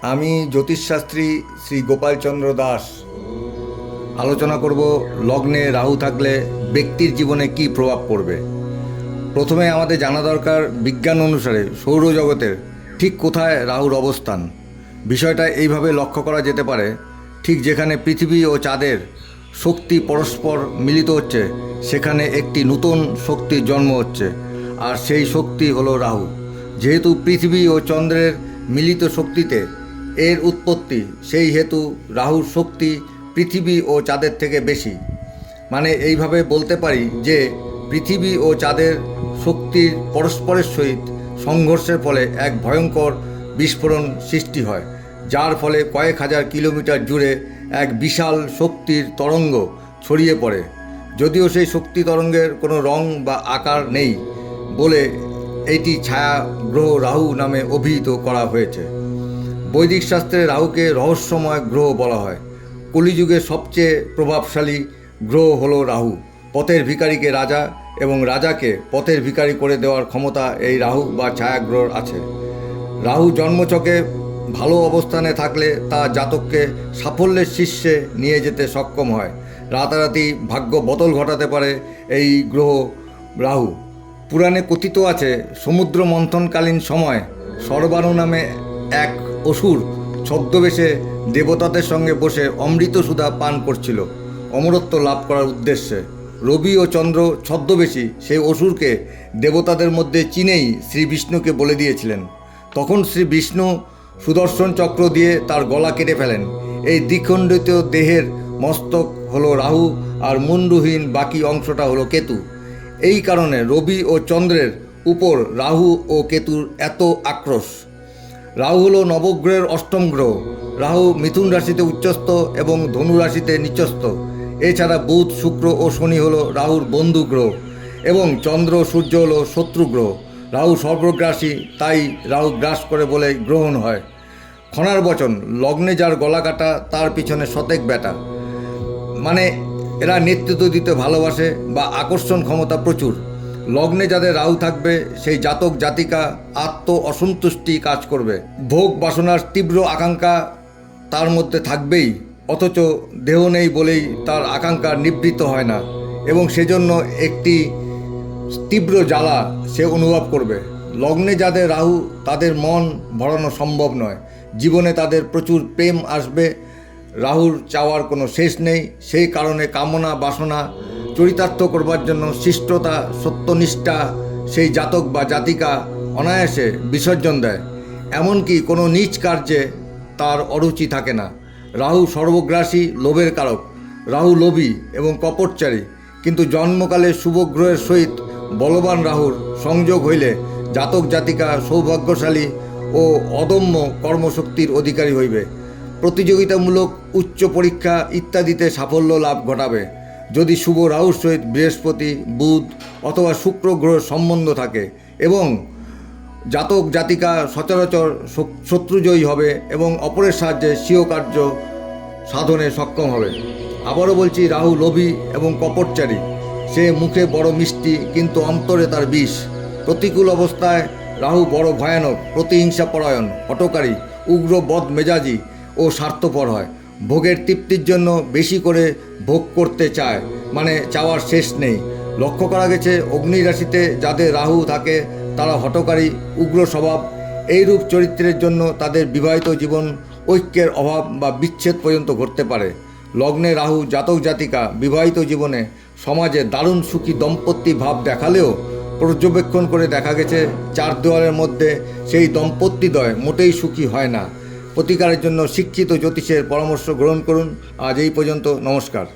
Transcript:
আমি জ্যোতিষশাস্ত্রী শ্রী গোপালচন্দ্র দাস আলোচনা করব লগ্নে রাহু থাকলে ব্যক্তির জীবনে কী প্রভাব পড়বে। প্রথমে আমাদের জানা দরকার বিজ্ঞান অনুসারে সৌরজগতের ঠিক কোথায় রাহুর অবস্থান। বিষয়টা এইভাবে লক্ষ্য করা যেতে পারে, ঠিক যেখানে পৃথিবী ও চাঁদের শক্তি পরস্পর মিলিত হচ্ছে সেখানে একটি নতুন শক্তির জন্ম হচ্ছে, আর সেই শক্তি হলো রাহু। যেহেতু পৃথিবী ও চন্দ্রের মিলিত শক্তিতে এর উৎপত্তি, সেই হেতু রাহুর শক্তি পৃথিবী ও চাঁদের থেকে বেশি। মানে এইভাবে বলতে পারি যে পৃথিবী ও চাঁদের শক্তির পরস্পরের সহিত সংঘর্ষের ফলে এক ভয়ঙ্কর বিস্ফোরণ সৃষ্টি হয়, যার ফলে কয়েক হাজার কিলোমিটার জুড়ে এক বিশাল শক্তির তরঙ্গ ছড়িয়ে পড়ে। যদিও সেই শক্তি তরঙ্গের কোনো রং বা আকার নেই বলে এটি ছায়া গ্রহ রাহু নামে অভিহিত করা হয়েছে। বৈদিক শাস্ত্রে রাহুকে রহস্যময় গ্রহ বলা হয়। কলিযুগের সবচেয়ে প্রভাবশালী গ্রহ হলো রাহু। পথের ভিখারিকে রাজা এবং রাজাকে পথের ভিখারি করে দেওয়ার ক্ষমতা এই রাহু বা ছায়াগ্রহর আছে। রাহু জন্মছকে ভালো অবস্থানে থাকলে তা জাতককে সাফল্যের শীর্ষে নিয়ে যেতে সক্ষম হয়। রাতারাতি ভাগ্য বদল ঘটাতে পারে এই গ্রহ রাহু। পুরাণে কথিত আছে, সমুদ্র মন্থনকালীন সময় সর্বাণু নামে এক অসুর ছদ্মবেশে দেবতাদের সঙ্গে বসে অমৃত সুধা পান করছিল অমরত্ব লাভ করার উদ্দেশ্যে। রবি ও চন্দ্র ছদ্মবেশী সেই অসুরকে দেবতাদের মধ্যে চিনেই শ্রী বিষ্ণুকে বলে দিয়েছিলেন। তখন শ্রী বিষ্ণু সুদর্শন চক্র দিয়ে তার গলা কেটে ফেলেন। এই দ্বিখণ্ডিত দেহের মস্তক হলো রাহু আর মুন্ডুহীন বাকি অংশটা হলো কেতু। এই কারণে রবি ও চন্দ্রের উপর রাহু ও কেতুর এত আক্রোশ। রাহু হলো নবগ্রহের অষ্টম গ্রহ। রাহু মিথুন রাশিতে উচ্চস্থ এবং ধনু রাশিতে নিচস্থ। এছাড়া বুধ, শুক্র ও শনি হলো রাহুর বন্ধু গ্রহ এবং চন্দ্র সূর্য হলো শত্রু গ্রহ। রাহু সর্বগ্রাসী, তাই রাহু গ্রাস করে বলে গ্রহণ হয়। খনার বচন, লগ্নে যার গলা কাটা তার পিছনে শতেক ব্যাটা। মানে এরা নেতৃত্ব দিতে ভালোবাসে বা আকর্ষণ ক্ষমতা প্রচুর। লগ্নে যাদের রাহু থাকবে সেই জাতক জাতিকা আত্ম অসন্তুষ্টি কাজ করবে। ভোগ বাসনার তীব্র আকাঙ্ক্ষা তার মধ্যে থাকবেই, অথচ দেহ নেই বলেই তার আকাঙ্ক্ষা নিবৃত্ত হয় না এবং সেজন্য একটি তীব্র জ্বালা সে অনুভব করবে। লগ্নে যাদের রাহু তাদের মন ভরানো সম্ভব নয়। জীবনে তাদের প্রচুর প্রেম আসবে, রাহুর চাওয়ার কোনো শেষ নেই। সেই কারণে কামনা বাসনা চরিতার্থ করবার জন্য শিষ্টতা সত্যনিষ্ঠা সেই জাতক বা জাতিকা অনায়াসে বিসর্জন দেয়। এমনকি কোনো নীচ কার্যে তার অরুচি থাকে না। রাহু সর্বগ্রাসী, লোভের কারক। রাহু লোভী এবং কপটচারী, কিন্তু জন্মকালে শুভগ্রহের সহিত বলবান রাহুর সংযোগ হইলে জাতক জাতিকা সৌভাগ্যশালী ও অদম্য কর্মশক্তির অধিকারী হইবে। প্রতিযোগিতামূলক উচ্চ পরীক্ষা ইত্যাদিতে সাফল্য লাভ ঘটাবে যদি শুভ রাহুর সহিত বৃহস্পতি, বুধ অথবা শুক্র গ্রহের সম্বন্ধ থাকে, এবং জাতক জাতিকা সচরাচর শত্রুজয়ী হবে এবং অপরের সাহায্যে স্বীয় কার্য সাধনে সক্ষম হবে। আবারও বলছি, রাহু লোভী এবং কপটচারী। সে মুখে বড় মিষ্টি কিন্তু অন্তরে তার বিষ। প্রতিকূল অবস্থায় রাহু বড় ভয়ানক, প্রতিহিংসাপরায়ণ, হঠকারী, উগ্র বদমেজাজি ও স্বার্থপর হয়। ভোগের তৃপ্তির জন্য বেশি করে ভোগ করতে চায়, মানে চাওয়ার শেষ নেই। লক্ষ্য করা গেছে অগ্নি রাশিতে যাদের রাহু থাকে তারা হঠকারী, উগ্র স্বভাব। এইরূপ চরিত্রের জন্য তাদের বিবাহিত জীবন ঐক্যের অভাব বা বিচ্ছেদ পর্যন্ত ঘটতে পারে। লগ্নে রাহু জাতক জাতিকা বিবাহিত জীবনে সমাজে দারুণ সুখী দম্পতি ভাব দেখালেও পর্যবেক্ষণ করে দেখা গেছে চার দেওয়ালের মধ্যে সেই দম্পতিদ্বয় মোটেই সুখী হয় না। প্রতিকারের জন্য শিক্ষিত জ্যোতিষের পরামর্শ গ্রহণ করুন। আজ এই পর্যন্ত, নমস্কার।